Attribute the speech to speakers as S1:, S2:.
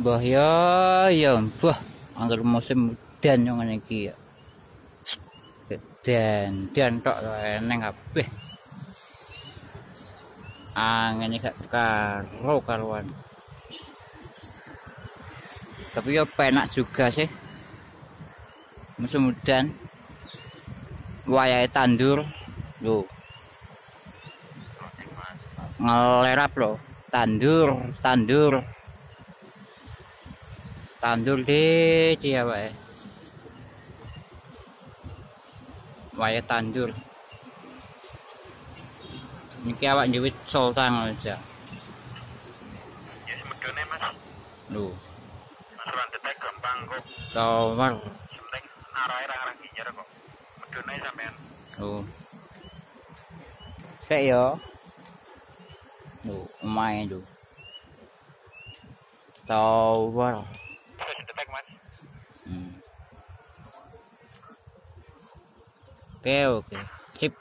S1: Mbah ya mbah angger musim udan yo ngene iki ya. Dan tok eneng kabeh. Angin gak karo karuan. Tapi ya penak juga sih. Musim udan. Wayahe tandur. Loh. Ngelerap loh. Tandur deh dia wae. Wayahe tandur. Niki awak nyewit sultan aja.
S2: Ya semedone Mas.
S1: Loh.
S2: Mas detek gampang kok.
S1: Tawar.
S2: Penting arahe ra arah nyer kok. Medone sampean.
S1: Oh. Sik yo. Loh, omahe lho. Tawar.
S2: Wis detek Mas.
S1: Oke. Sip.